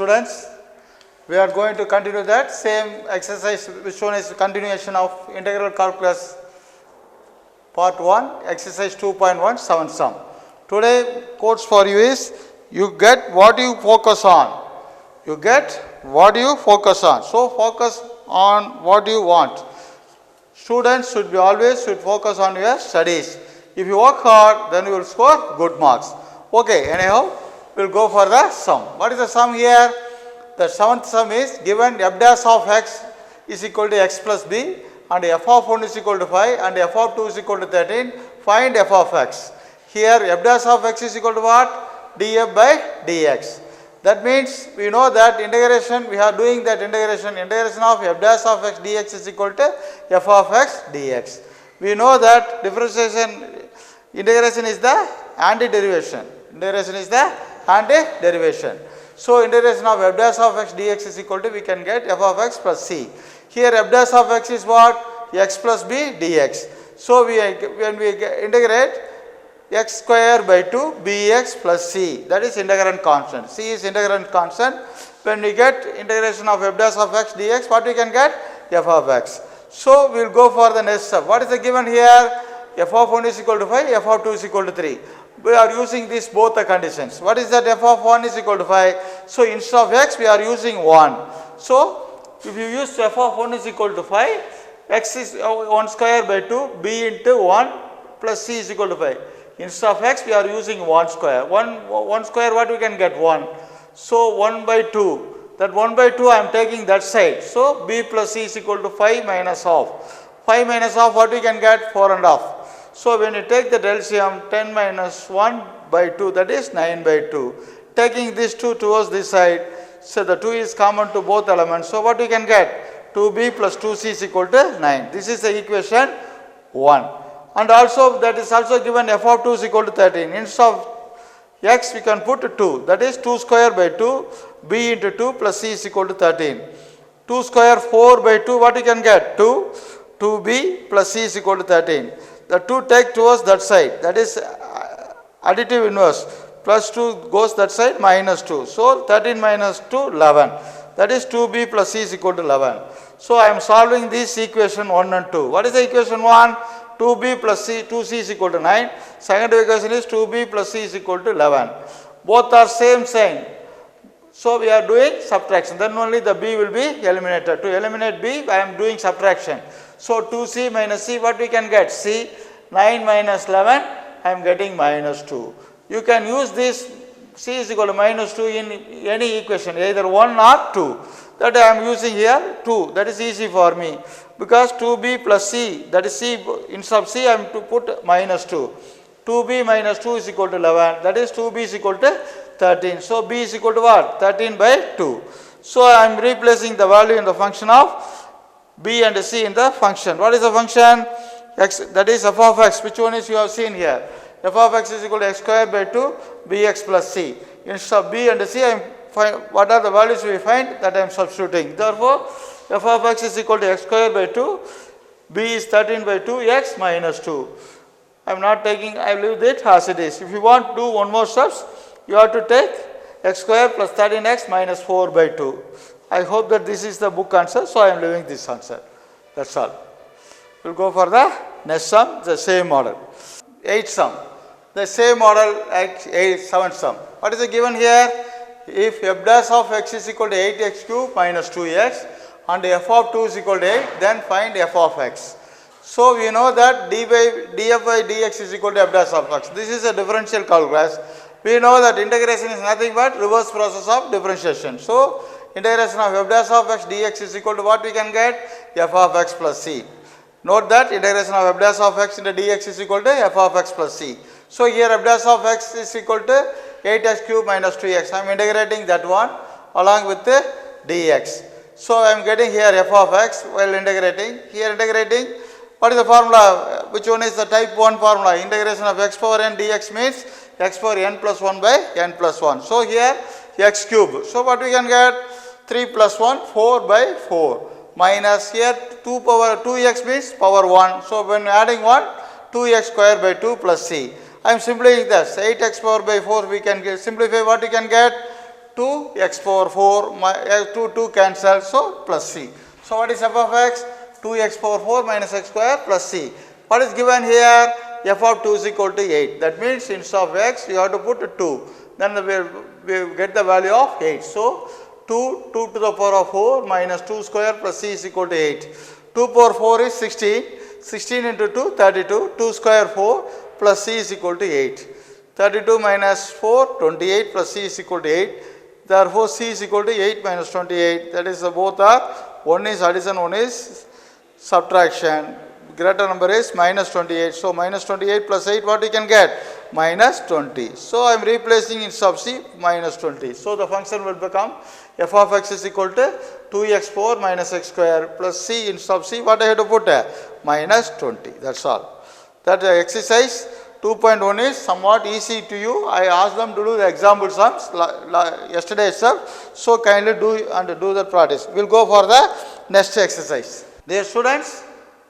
students, we are going to continue that same exercise which shown is continuation of integral calculus part 1 exercise 2.1 sum. Today course for you is you get what you focus on. You get what you focus on. So focus on what you want. Students should focus on your studies. If you work hard, then you will score good marks. Okay, anyhow, we will go for the sum. What is the sum here? The seventh sum is given f dash of x is equal to x plus b and f of 1 is equal to 5 and f of 2 is equal to 13. Find f of x. Here f dash of x is equal to what? df by dx. That means we know that integration, we are doing that integration of f dash of x dx is equal to f of x dx. We know that integration is the anti-derivation. Integration is the anti-derivation. So integration of f dash of x dx is equal to, we can get f of x plus c. Here f dash of x is what? X plus b dx. So when we integrate x square by 2 bx plus c, that is integrand constant. C is integrand constant. When we get integration of f dash of x dx, what we can get? F of x. So we will go for the next step. What is the given here? F of 1 is equal to 5, f of 2 is equal to 3. We are using these both the conditions. What is that? F of 1 is equal to 5. So instead of x, we are using 1. So if you use f of 1 is equal to 5, x is 1 square by 2, b into 1 plus c is equal to 5. Instead of x, we are using 1 square. 1 square, what we can get? 1. So 1 by 2. That 1 by 2 I am taking that side. So b plus c is equal to 5 minus half. 5 minus half, what we can get? 4 and half. So when you take the LCM, 10 minus 1 by 2, that is 9 by 2. Taking this 2 towards this side, so the 2 is common to both elements. So what we can get? 2b plus 2c is equal to 9. This is the equation 1. And also that is also given f of 2 is equal to 13. Instead of x, we can put 2. That is 2 square by 2, b into 2 plus c is equal to 13. 2 square 4 by 2, what we can get? 2. 2b plus c is equal to 13. The 2 take towards that side, that is additive inverse. Plus 2 goes that side, minus 2. So 13 minus 2, 11. That is 2b plus c is equal to 11. So I am solving this equation 1 and 2. What is the equation 1? 2b plus c, 2c is equal to 9. Second equation is 2b plus c is equal to 11. Both are same sign. So we are doing subtraction. Then only the b will be eliminated. To eliminate b, I am doing subtraction. So 2c minus c, what we can get? C. 9 minus 11, I am getting minus 2. You can use this c is equal to minus 2 in any equation, either 1 or 2. That I am using here 2. That is easy for me. Because 2b plus c, that is c, instead of c I am to put minus 2. 2b minus 2 is equal to 11. That is 2b is equal to 13. So b is equal to what? 13 by 2. So I am replacing the value in the function of b and c in the function. What is the function? X, that is f of x. Which one is you have seen here? F of x is equal to x square by 2 bx plus c. Instead of b and c, I am what are the values we find? That I am substituting. Therefore, f of x is equal to x square by 2, b is 13 by 2, x minus 2. I am not taking, I leave it as it is. If you want to do one more steps, you have to take x square plus 13x minus 4 by 2. I hope that this is the book answer, so I am leaving this answer. That's all. We will go for the next sum, the same model. 8th sum. The same model like 7th sum. What is the given here? If f dash of x is equal to 8x cube minus 2x and f of 2 is equal to 8, then find f of x. So we know that df by dx is equal to f dash of x. This is a differential calculus. We know that integration is nothing but reverse process of differentiation. So integration of f dash of x dx is equal to what we can get? F of x plus c. Note that integration of f dash of x into dx is equal to f of x plus c. So here f dash of x is equal to 8x cube minus 2x. I am integrating that one along with the dx. So I am getting here f of x while integrating. Here integrating, what is the formula? Which one is the type 1 formula? Integration of x power n dx means x power n plus 1 by n plus 1. So here x cube. So what we can get? 3 plus 1, 4 by 4. Minus here 2 power 2x means power 1. So when adding 1, 2x square by 2 plus c. I am simplifying this. 8x power by 4 we can simplify what we can get? 2 x power 4, 2 cancel, so plus c. So what is f of x? 2x power 4 minus x square plus c. What is given here? F of 2 is equal to 8. That means instead of x, you have to put 2. Then we get the value of 8. So 2 to the power of 4 minus 2 square plus c is equal to 8. 2 power 4 is 16. 16 into 2, 32. 2 square 4 plus c is equal to 8. 32 minus 4, 28 plus c is equal to 8. Therefore, c is equal to 8 minus 28. That is, both are, one is addition, one is subtraction. Greater number is minus 28. So, minus 28 plus 8, what we can get? Minus 20. So, I am replacing in sub c minus 20. So, the function will become f of x is equal to 2x power minus x square plus c in sub c. What I have to put? Minus 20. That is all. That exercise 2.1 is somewhat easy to you. I asked them to do the example sums yesterday itself. So, kindly do the practice. We will go for the next exercise. Dear students,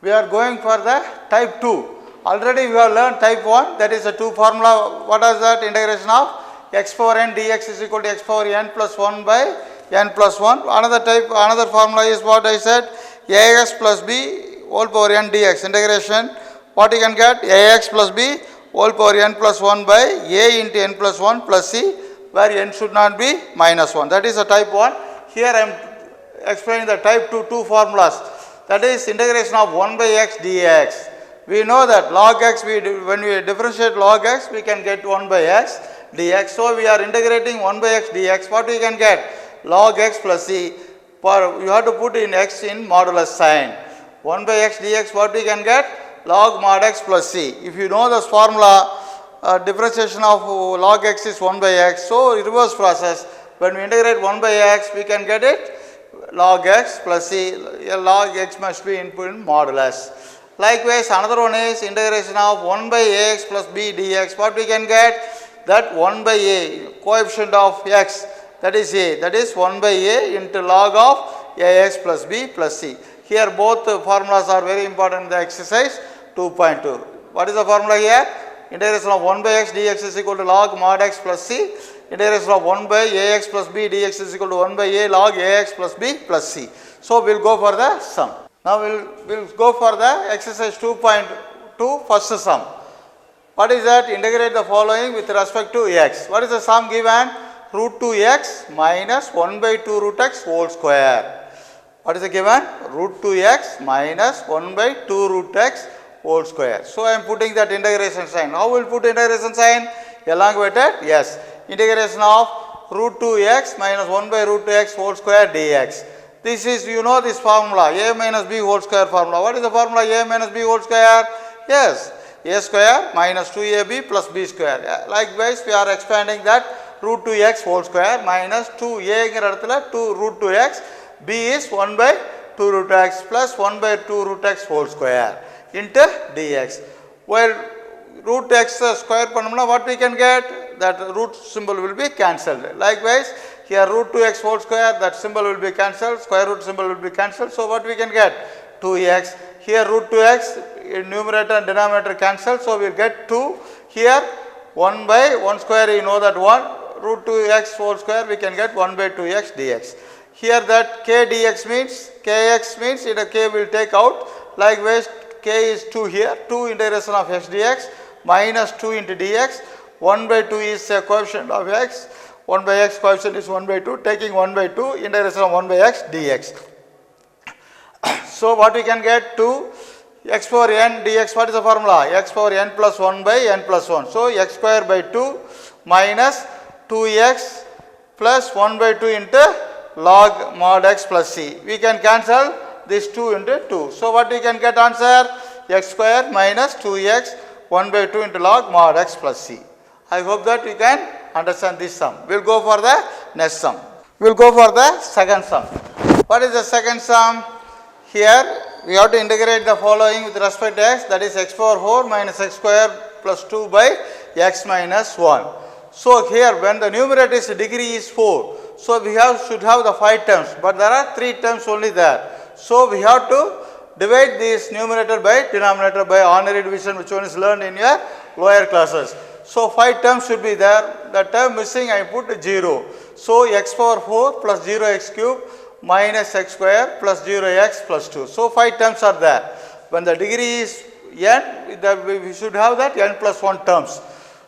we are going for the type 2. Already we have learned type 1, that is a 2 formula. What is that? Integration of x power n dx is equal to x power n plus 1 by n plus 1. Another formula is what I said, ax plus b whole power n dx. Integration, what you can get? Ax plus b whole power n plus 1 by a into n plus 1 plus c, where n should not be minus 1. That is a type 1. Here I am explaining the type 2 formulas. That is integration of 1 by x dx. We know that log x, when we differentiate log x, we can get 1 by x dx. So, we are integrating 1 by x dx. What we can get? Log x plus c. You have to put in x in modulus sign. 1 by x dx, what we can get? Log mod x plus c. If you know this formula, differentiation of log x is 1 by x. So, reverse process. When we integrate 1 by x, we can get it log x plus c. Log x must be input in modulus. Likewise, another one is integration of 1 by ax plus b dx. What we can get? That 1 by a, coefficient of x, that is a, that is 1 by a into log of ax plus b plus c. Here both formulas are very important in the exercise 2.2. What is the formula here? Integration of 1 by x dx is equal to log mod x plus c. Integration of 1 by ax plus b dx is equal to 1 by a log ax plus b plus c. So, we will go for the sum. Now, we will go for the exercise 2.2 first sum. What is that? Integrate the following with respect to x. What is the sum given? Root 2x minus 1 by 2 root x whole square. What is the given? Root 2x minus 1 by 2 root x whole square. So, I am putting that integration sign. How will put integration sign? Elongated? Yes. Integration of root 2x minus 1 by root 2x whole square dx. This is, you know this formula, a minus b whole square formula. What is the formula a minus b whole square? Yes, a square minus 2ab plus b square. Likewise, we are expanding that root 2x whole square minus 2a 2 root 2x, b is 1 by 2 root x plus 1 by 2 root x whole square into dx. Where root x square panamna, what we can get? That root symbol will be cancelled. Likewise, here root 2x whole square, that symbol will be cancelled, square root symbol will be cancelled. So, what we can get? 2x. Here root 2x, numerator and denominator cancel. So, we will get 2. Here 1 by 1 square, you know that 1. Root 2x whole square, we can get 1 by 2x dx. Here that k dx means, kx means k will take out. Likewise, k is 2 here, 2 integration of x dx minus 2 into dx. 1 by 2 is a coefficient of x. 1 by x coefficient is 1 by 2, taking 1 by 2, integration of 1 by x dx. So, what we can get? 2 x power n dx, what is the formula? X power n plus 1 by n plus 1. So, x square by 2 minus 2x plus 1 by 2 into log mod x plus c. We can cancel this 2 into 2. So, what we can get answer? X square minus 2x 1 by 2 into log mod x plus c. I hope that you can understand this sum. We will go for the next sum. We will go for the second sum. What is the second sum? Here we have to integrate the following with respect to x, that is x power 4 minus x square plus 2 by x minus 1. So, here when the numerator's degree is 4, so we should have the 5 terms, but there are 3 terms only there. So, we have to divide this numerator by denominator by ordinary division, which one is learned in your lower classes. So 5 terms should be there. The term missing I put 0. So x power 4 plus 0x cube minus x square plus 0x plus 2. So 5 terms are there. When the degree is n, we should have that n plus 1 terms.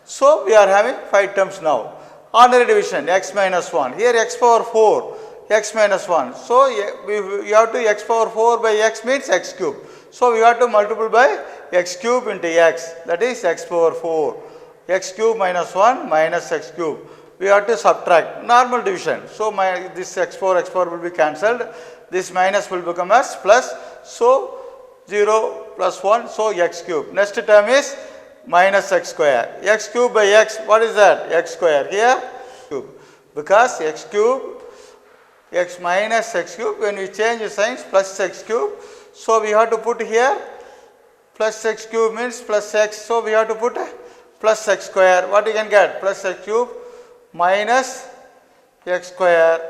So we are having 5 terms now. Ordinary division x minus 1. Here x power 4, x minus 1. So we have to x power 4 by x means x cube. So we have to multiply by x cube into x, that is x power 4. X cube minus 1 minus x cube. We have to subtract normal division. So this x4 will be cancelled. This minus will become as plus. So 0 plus 1, so x cube. Next term is minus x square. X cube by x, what is that? X square. Here cube. Because x cube, x minus x cube, when we change the signs, plus x cube. So we have to put here plus x cube means plus x. So we have to put plus x square. What you can get? Plus x cube minus x square.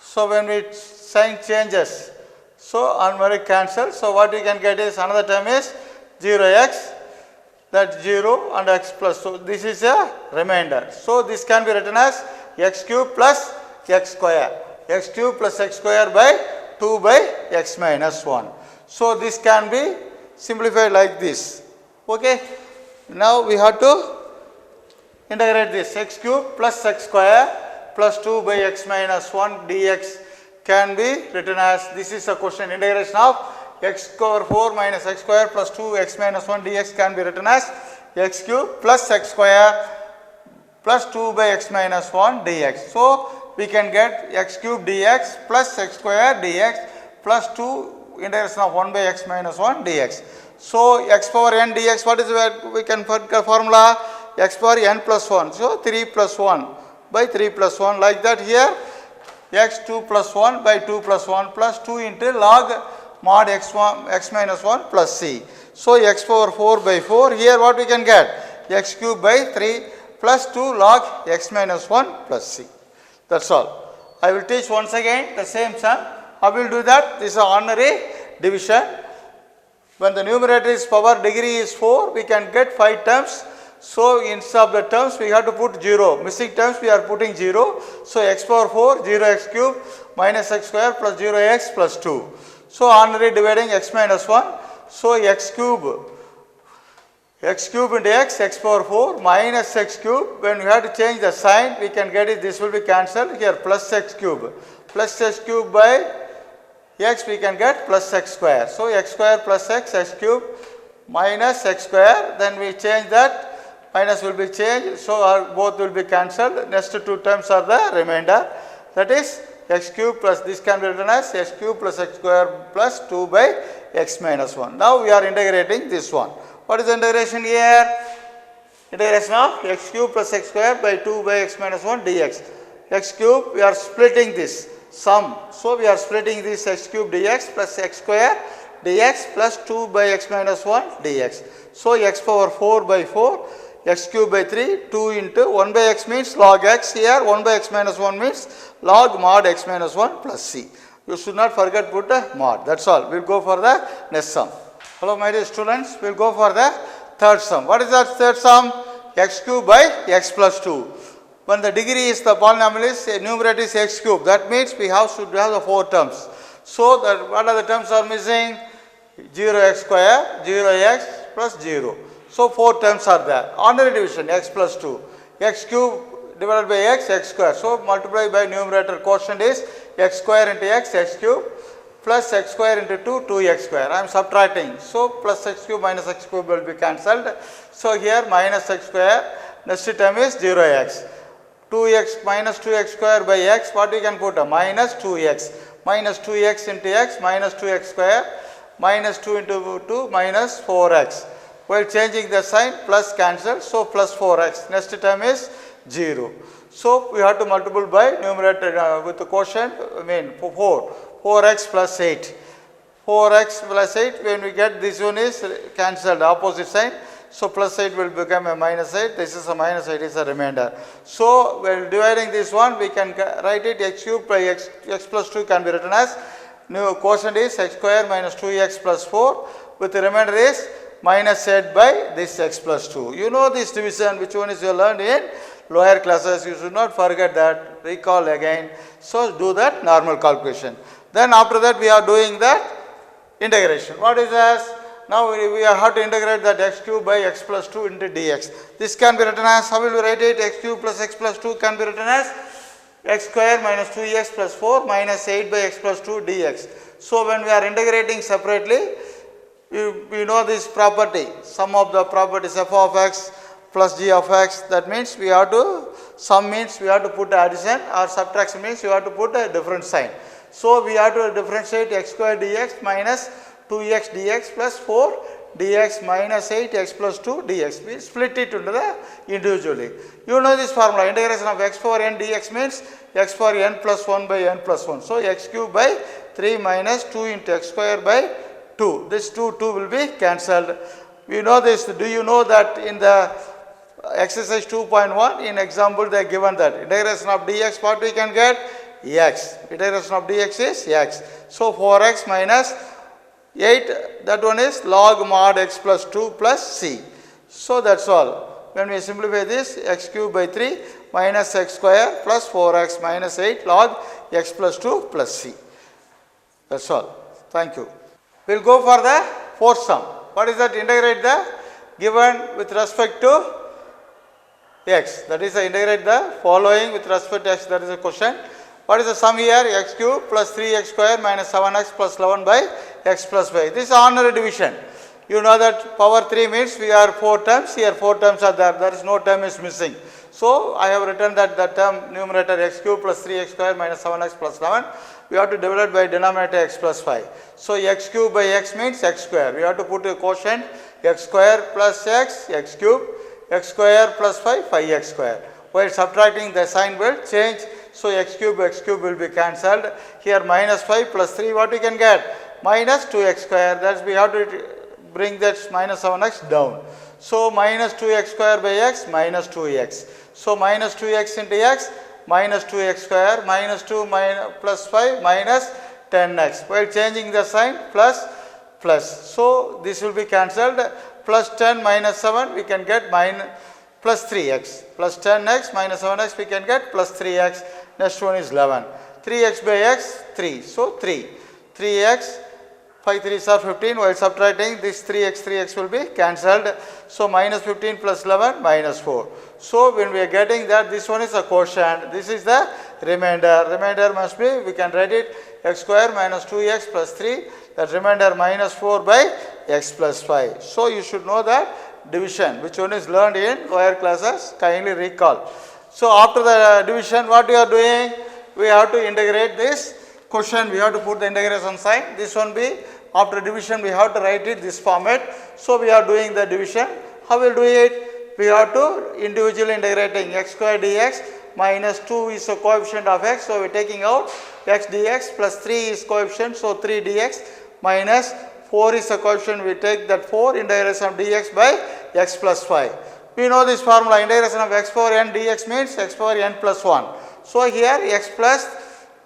So when we sign changes, so numeric cancel. So what you can get is another term is 0x, that 0 and x plus. So this is a remainder. So this can be written as x cube plus x square. X cube plus x square by 2 by x minus 1. So this can be simplified like this. Okay. Now we have to integrate this. X cube plus x square plus 2 by x minus 1 dx can be written as, this is a question, integration of x power 4 minus x square plus 2 x minus 1 dx can be written as x cube plus x square plus 2 by x minus 1 dx. So we can get x cube dx plus x square dx plus 2 integration of 1 by x minus 1 dx. So x power n dx, what is that? We can put the formula x power n plus 1. So 3 plus 1 by 3 plus 1, like that. Here x 2 plus 1 by 2 plus 1 plus 2 into log mod x1 x minus 1 plus c. So x power 4 by 4. Here what we can get? X cube by 3 plus 2 log x minus 1 plus c. That's all. I will teach once again the same sum. How will do that? This is ordinary division. When the numerator is power degree is 4, we can get 5 terms. So instead of the terms, we have to put 0. Missing terms, we are putting 0. So x power 4, 0x cube minus x square plus 0x plus 2. So ordinary dividing x minus 1. So x cube into x power 4 minus x cube. When we have to change the sign, we can get it, this will be cancelled. Here plus x cube. Plus x cube by x, we can get plus x square. So x square plus x cube minus x square. Then we change that. Minus will be changed, so both will be cancelled. Next two terms are the remainder, that is x cube plus, this can be written as x cube plus x square plus 2 by x minus 1. Now we are integrating this one. What is the integration here? Integration of x cube plus x square by 2 by x minus 1 dx. X cube, we are splitting this sum. So we are splitting this x cube dx plus x square dx plus 2 by x minus 1 dx. So x power 4 by 4. X cube by 3, 2 into 1 by x means log x. Here 1 by x minus 1 means log mod x minus 1 plus c. You should not forget put a mod. That's all. We will go for the next sum. Hello my dear students. We will go for the third sum. What is that third sum? X cube by x plus 2. When the degree is the polynomial is numerator is x cube. That means we should have the 4 terms. So what are the terms are missing? 0x square, 0x plus 0. So 4 terms are there. Ordinary division x plus 2. X cube divided by x, x square. So multiply by numerator quotient is x square into x cube plus x square into 2, 2x square. I am subtracting. So plus x cube minus x cube will be cancelled. So here minus x square. Next term is 0x. 2x minus 2x square by x. What we can put? Minus 2x. Minus 2x into x minus 2x square. Minus 2 into 2 minus 4x. While changing the sign, plus cancel, so plus 4x. Next term is 0. So we have to multiply by numerator with the quotient, 4. 4x plus 8. 4x plus 8, when we get this one is cancelled, opposite sign. So plus 8 will become a minus 8. This is a minus 8 is a remainder. So while dividing this one, we can write it x cube by x plus 2 can be written as, new quotient is x square minus 2x plus 4. With the remainder is minus 8 by this x plus 2. You know this division, which one is you learned in lower classes. You should not forget that, recall again. So do that normal calculation. Then after that we are doing that integration. What is this? Now we have to integrate that x cube by x plus 2 into dx. This can be written as, how will we write it? X cube plus x plus 2 can be written as x square minus 2x plus 4 minus 8 by x plus 2 dx. So when we are integrating separately, we know this property, sum of the properties f of x plus g of x. That means we have to, sum means we have to put addition, or subtraction means you have to put a different sign. So we have to differentiate x square dx minus 2x dx plus 4 dx minus 8x plus 2 dx. We split it into the individually. You know this formula, integration of x power n dx means x power n plus 1 by n plus 1. So x cube by 3 minus 2 into x square by 2. This 2 will be cancelled. We know this. Do you know that in the exercise 2.1, in example they are given that integration of dx, what we can get? X. Integration of dx is x. So 4x minus 8, that one is log mod x plus 2 plus c. So that's all. When we simplify this, x cube by 3 minus x square plus 4x minus 8 log x plus 2 plus c. That's all. Thank you. We will go for the fourth sum. What is that? Integrate the given with respect to x. That is, integrate the following with respect to x. That is a question. What is the sum here? X cube plus 3x square minus 7x plus 11 by x plus y. This is ordinary division. You know that power 3 means we are 4 terms. Here 4 terms are there. There is no term is missing. So I have written that the term numerator x cube plus 3x square minus 7x plus 11. We have to divide by denominator x plus 5. So x cube by x means x square. We have to put a quotient x square plus x cube, x square plus 5, 5x square. While subtracting, the sign will change. So x cube will be cancelled. Here minus 5 plus 3, what we can get? Minus 2x square. That we have to bring that minus 7x down. So minus 2x square by x minus 2x. So minus 2x into x minus 2x square minus 2 plus 5 minus 10x. While changing the sign, plus. So this will be cancelled. Plus 10 minus 7 we can get plus 3x. Plus 10x minus 7x we can get plus 3x. Next one is 11. 3x by x 3. So 3. 3x 5 3s are 15. While subtracting, this 3x will be cancelled. So minus 15 plus 11 minus 4. So when we are getting that, this one is a quotient. This is the remainder. Remainder must be, we can write it x square minus 2x plus 3. That remainder minus 4 by x plus 5. So you should know that division, which one is learned in lower classes. Kindly recall. So after the division, what we are doing? We have to integrate this quotient. We have to put the integration sign. This one be, after division we have to write it this format. So we are doing the division. How we will do it? We have to individually integrating x square dx minus 2 is a coefficient of x. So we are taking out x dx plus 3 is coefficient. So 3 dx minus 4 is a coefficient. We take that 4 integration of dx by x plus 5. We know this formula, integration of x power n dx means x power n plus 1. So here x plus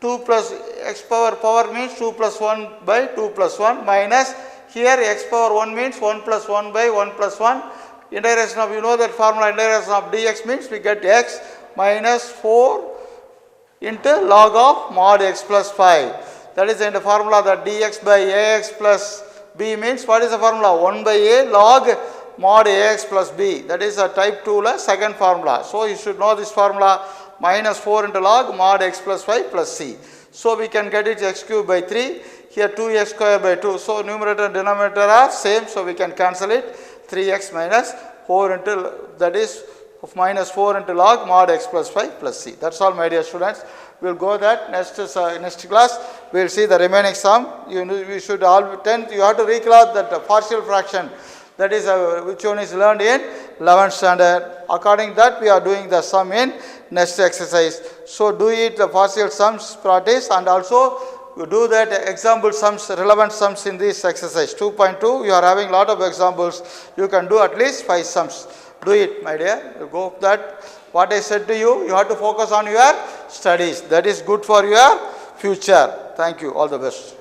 2 plus x power means 2 plus 1 by 2 plus 1 minus here x power 1 means 1 plus 1 by 1 plus 1. Integration of, you know that formula, integration of dx means we get x minus 4 into log of mod x plus 5. That is in the formula that dx by ax plus b means, what is the formula? 1 by a log mod ax plus b. That is a type 2 second formula. So you should know this formula, minus 4 into log mod x plus 5 plus c. So we can get it x cube by 3. Here 2x square by 2. So numerator and denominator are same. So we can cancel it. 3x minus 4 into, that is minus 4 into log mod x plus 5 plus c. That's all, my dear students. We will go that next class. We will see the remaining sum. You should all you have to recall that partial fraction. That is which one is learned in 11th standard. According that, we are doing the sum in next exercise. So do it the partial sums practice, and also you do that example sums, relevant sums in this exercise 2.2. You are having lot of examples. You can do at least 5 sums. Do it, my dear. You go that what I said to you. You have to focus on your studies. That is good for your future. Thank you. All the best.